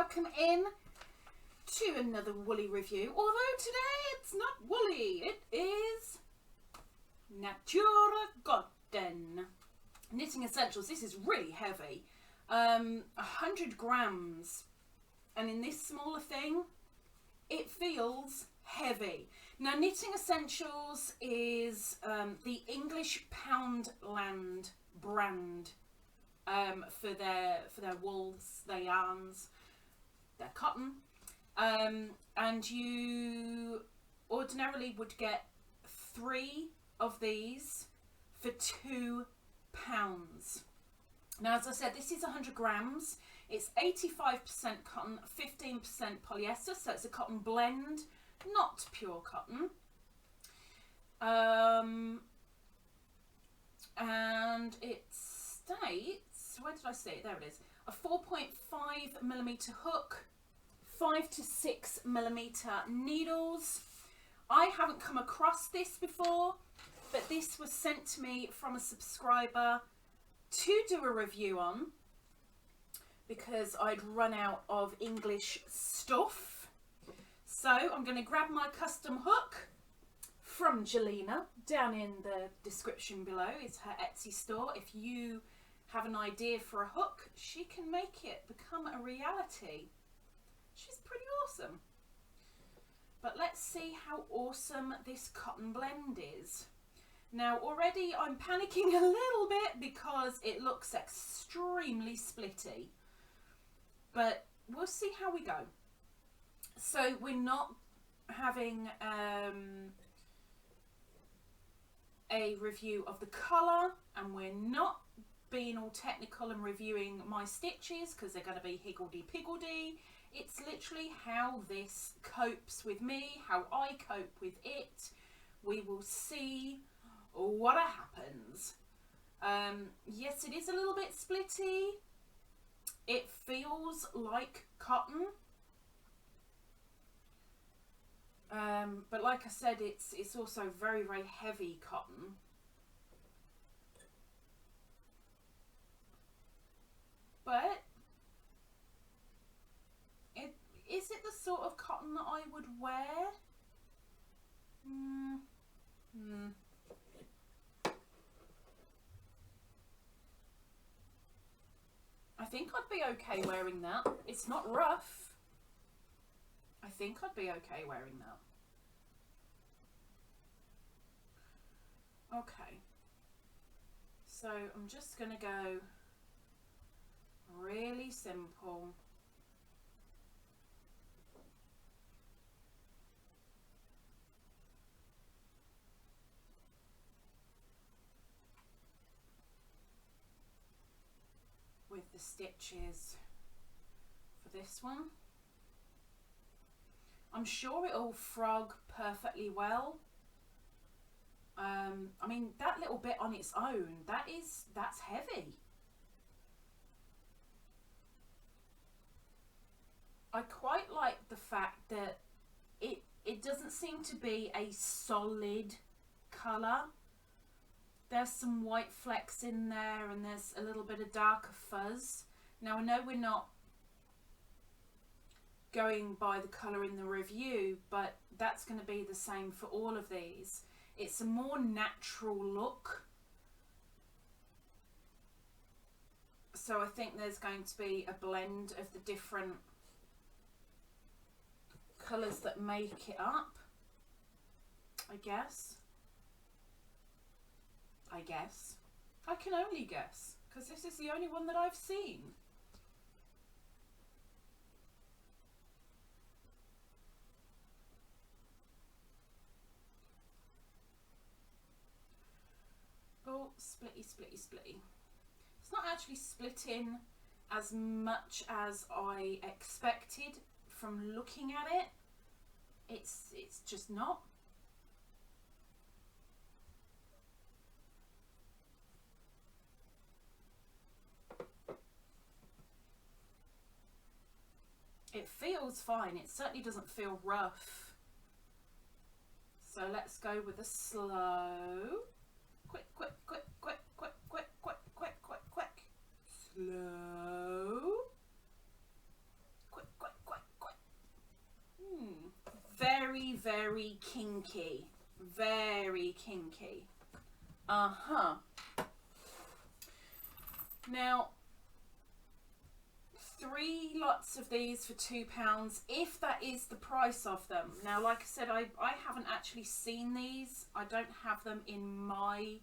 welcome in to another woolly review. Although today it's not woolly, it is Natura cotton. Knitting Essentials. This is really heavy. 100 grams. And in this smaller thing, it feels heavy. Now, Knitting Essentials is the English Poundland brand for their wools, their yarns, their cotton. And you ordinarily would get 3 of these for £2. Now, as I said, this is 100 grams. It's 85% cotton, 15% polyester, so it's a cotton blend, not pure cotton. And it states, where did I say it? There it is. A 4.5mm hook, 5 to 6mm needles. I haven't come across this before, but this was sent to me from a subscriber to do a review on because I'd run out of English stuff. So I'm going to grab my custom hook from Jelena. Down in the description below is her Etsy store. If you have an idea for a hook, she can make it become a reality. She's pretty awesome. But let's see how awesome this cotton blend is. Now, already I'm panicking a little bit because it looks extremely splitty. But we'll see how we go. So we're not having a review of the colour, and we're not being all technical and reviewing my stitches because they're going to be higgledy-piggledy. It's literally how this copes with me, how I cope with it. We will see what happens. Yes, it is a little bit splitty. It feels like cotton. But like I said, it's also very, very heavy cotton. But is it the sort of cotton that I would wear? I think I'd be okay wearing that. It's not rough. I think I'd be okay wearing that. Okay. So I'm just going to go really simple. With the stitches for this one. I'm sure it'll frog perfectly well. I mean, that little bit on its own, that's heavy. I quite like the fact that it doesn't seem to be a solid colour. There's some white flecks in there and there's a little bit of darker fuzz. Now, I know we're not going by the colour in the review, but that's going to be the same for all of these. It's a more natural look. So I think there's going to be a blend of the different colours that make it up, I guess. I can only guess, because this is the only one that I've seen. Oh, splitty, splitty, splitty. It's not actually splitting as much as I expected from looking at it. It's just not. It feels fine. It certainly doesn't feel rough. So let's go with a slow. Quick, quick, quick, quick, quick, quick, quick, quick, quick, quick. Slow. Quick, very kinky. Very kinky. Now, 3 lots of these for £2, if that is the price of them. Now, like I said, I haven't actually seen these. I don't have them in my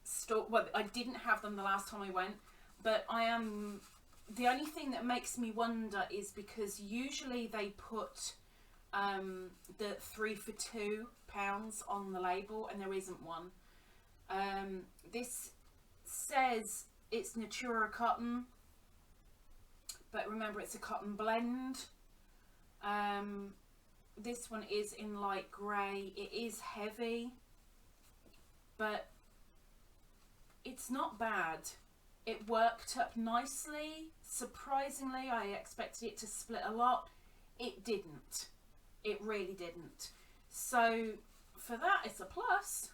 store. Well, I didn't have them the last time I went, but the only thing that makes me wonder is because usually they put the 3 for £2 on the label, and there isn't one. This says it's Natura cotton, but remember it's a cotton blend. This one is in light grey. It is heavy, but it's not bad. It worked up nicely. Surprisingly, I expected it to split a lot. It didn't. It really didn't. So for that, it's a plus.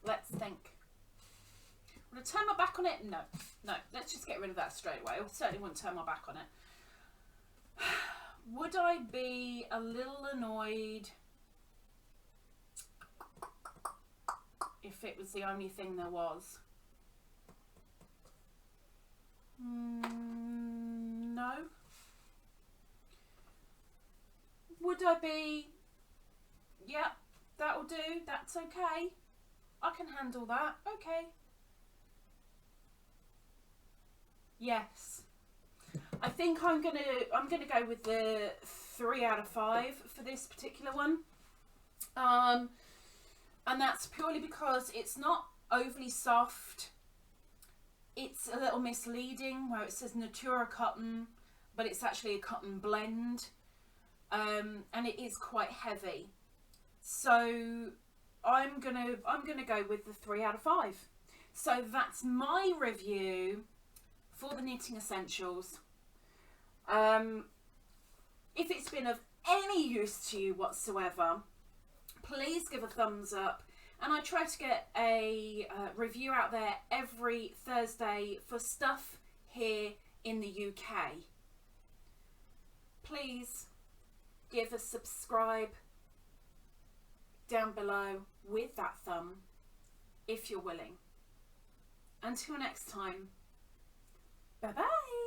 Let's think. Would I turn my back on it? No. No. Let's just get rid of that straight away. I certainly wouldn't turn my back on it. Would I be a little annoyed if it was the only thing there was? No. Would I be, yeah, that'll do, that's okay, I can handle that, okay. Yes. I think I'm gonna go with the 3 out of 5 for this particular one. And that's purely because it's not overly soft. It's a little misleading where it says Natura cotton, but it's actually a cotton blend. And it is quite heavy. So I'm gonna go with the 3 out of 5. So that's my review for the Knitting Essentials. If it's been of any use to you whatsoever, please give a thumbs up. And I try to get a review out there every Thursday for stuff here in the UK. Please give a subscribe down below with that thumb if you're willing. Until next time, bye bye.